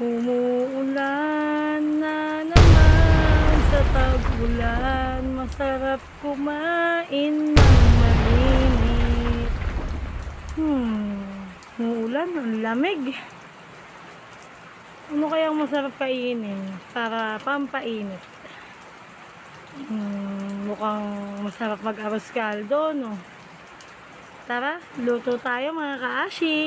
Umuulan na naman sa tag-ulan, masarap kumain ng mainit. Umuulan, ang lamig. Ano kayang masarap kainin para pampainit? Mukhang masarap mag-arroz caldo, no? Tara, luto tayo mga kaashi!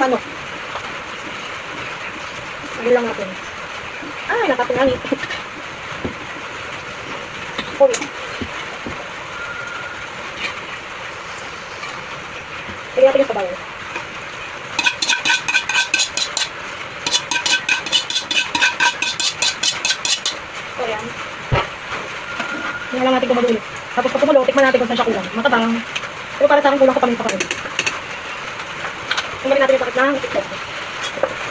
Manok. Lagyan lang natin. Nakatingali. Okay. Lagyan natin yung sabaw. So, yan. Tingnan lang natin kung mag-ulit. Tapos pag kumulo, tikman natin kung saan siya kulang. Matabang. Pero para sa akin kulang sa paminta pa rin. Tingnan natin yung pakit ng itlog.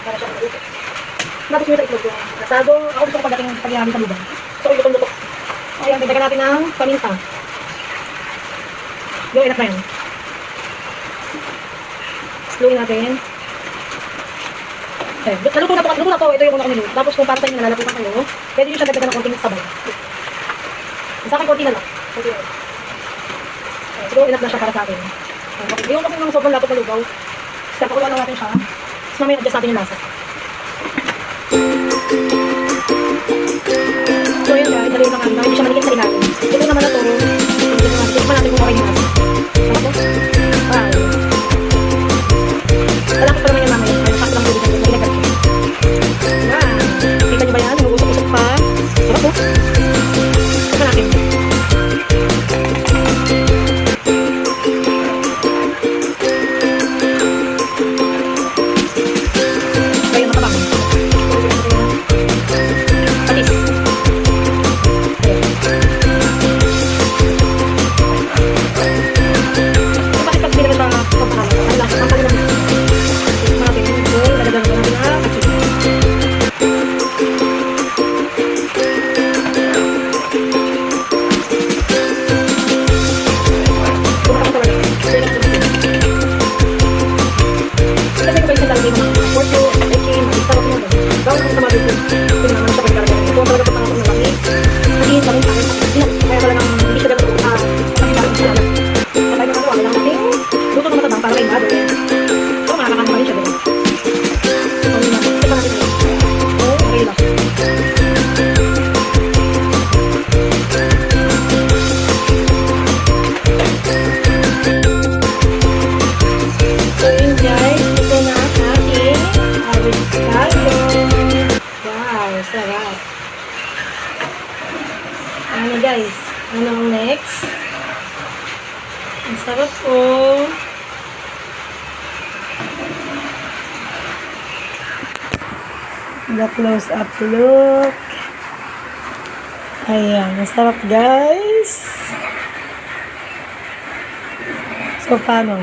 Para siya mag-ulit. Tapos yung sa itlog yung nasado. Ako gusto ko pagdating ng pag-ihabi sa lubang. Gusto ko lutong-luto. Ayan, dagdagan natin ng paminta. Yung enough na yan. Slowin natin. Okay, naluto na to. Ito yung una ko niluto. Tapos kung para sa inyo nalalaputan kayo, pwede nyo siya dagdagan ng konting sabay. Sa akin, konti na lang. Konti na lang. Okay, siguro enough na siya para sa akin. Okay, yung kapag mga sobrang lapot na lugaw, so pakuluan lang natin siya. Tapos mamaya adjust natin yung lasa. So yun guys, dali yung mga hindi siya malikit sa ilalim. Ito naman na to. Tignan natin kung okay yung lasa. Sarap to? Wow. Malapit pa naman yung mamaya. Ay, sakto lang po dito. Naginagat ko. Wow. Kita nyo ba yan? Nag-usok-usok pa. Sarap to? Tignan natin. Kaya matabang. Patis. Ano guys? Ano ang next? Ang sarap po. The close up look. Ayan, masarap guys. So paano?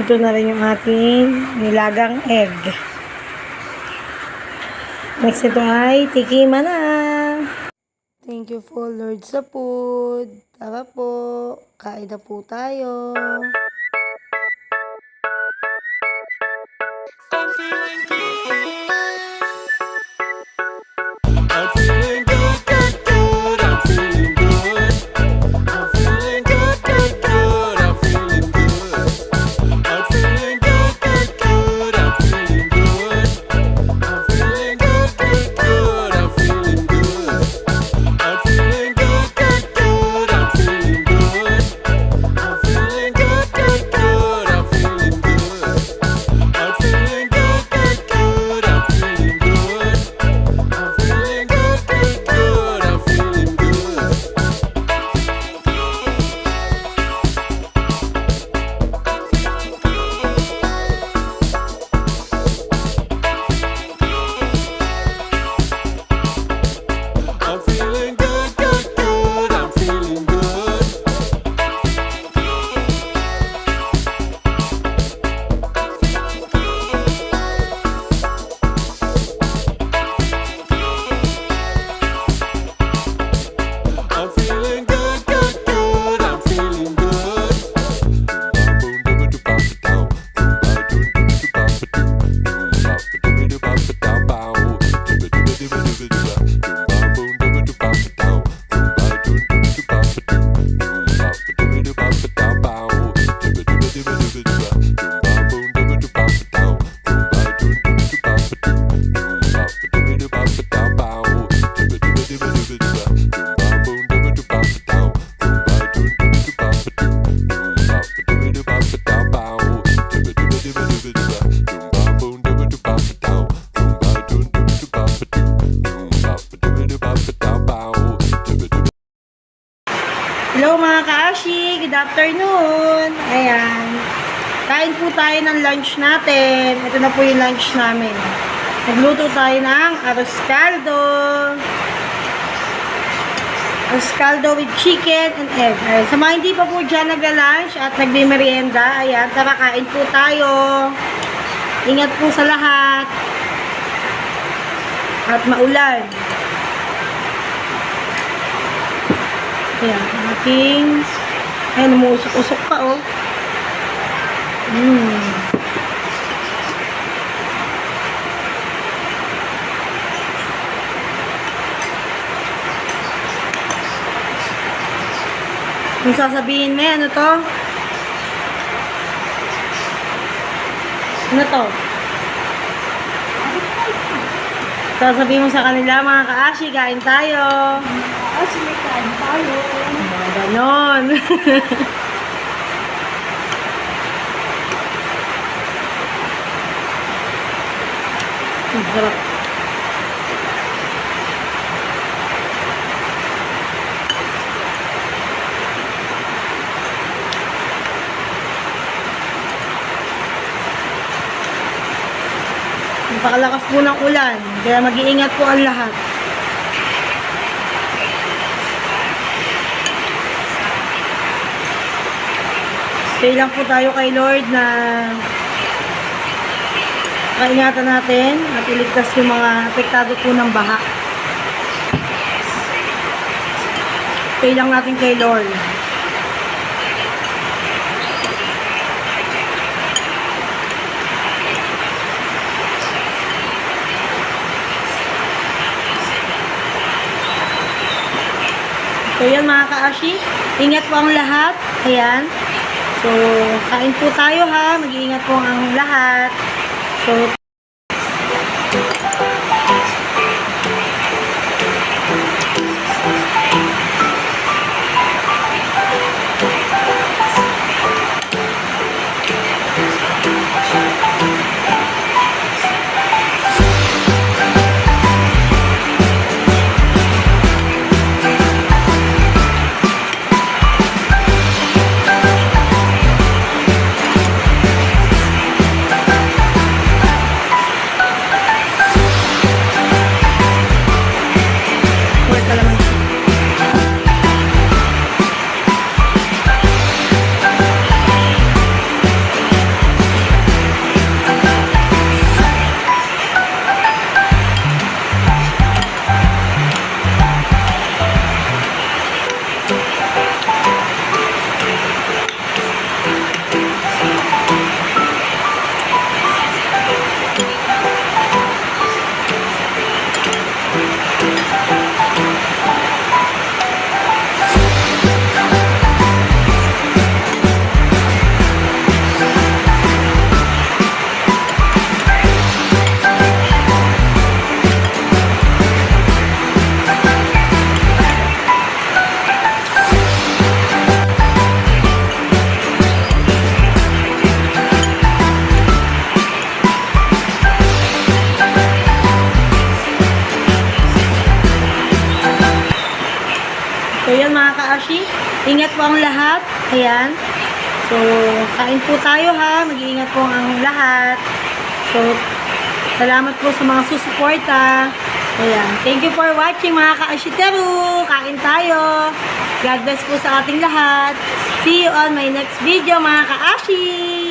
Ito na rin yung ating nilagang egg. Next ito ay tikima na. Thank you for Lord sa food. Tara po, kain na po tayo. I'm feeling good. I'm feeling good, good, good. I'm feeling good. I'm feeling good, good, good. I'm feeling good. I'm feeling good, good, good. I'm feeling good. I'm feeling good, good, good. I'm feeling good. I'm feeling good, good, good. I'm feeling good. I'm feeling good, good, good. I'm feeling good. I'm feeling good, good, good. I'm feeling good. I'm feeling good, good, good. I'm feeling good. I'm feeling good, good, good. I'm feeling good. I'm feeling good, good, good. I'm feeling good. Hello mga ka-ashi, good afternoon. Ayan. Kain po tayo ng lunch natin. Ito na po yung lunch namin. Nagluto tayo ng arroz caldo. Caldo with chicken and egg. Ayan. Sa mga hindi pa po dyan nagla-lunch at nagme-merienda, ayan, tara kain po tayo. Ingat po sa lahat. At maulan. Ayan, ating, ayan, umuusok-usok pa, oh. Kung sasabihin mo, ano to? Ano to? Sasabihin mo sa kanila, mga kaashi, kain tayo. Kasi may kain tayo. Mga ganon. Ang sarap. Napakalakas po ng ulan, kaya mag-iingat po ang lahat. Pray lang po tayo kay Lord na kaingatan natin at iligtas yung mga apektado po ng baha. Pray lang natin kay Lord. So yan mga kaashi, ingat po ang lahat. Ayan. So, kain po tayo ha. Mag-iingat po ang lahat. So, work ka naman. So yan mga kaashi, ingat po ang lahat. Ayan. So, kain po tayo ha. Mag-iingat po ang lahat. So, salamat po sa mga susuporta. Ayan. Thank you for watching mga kaashiteru. Kain tayo. God bless po sa ating lahat. See you on my next video mga kaashi.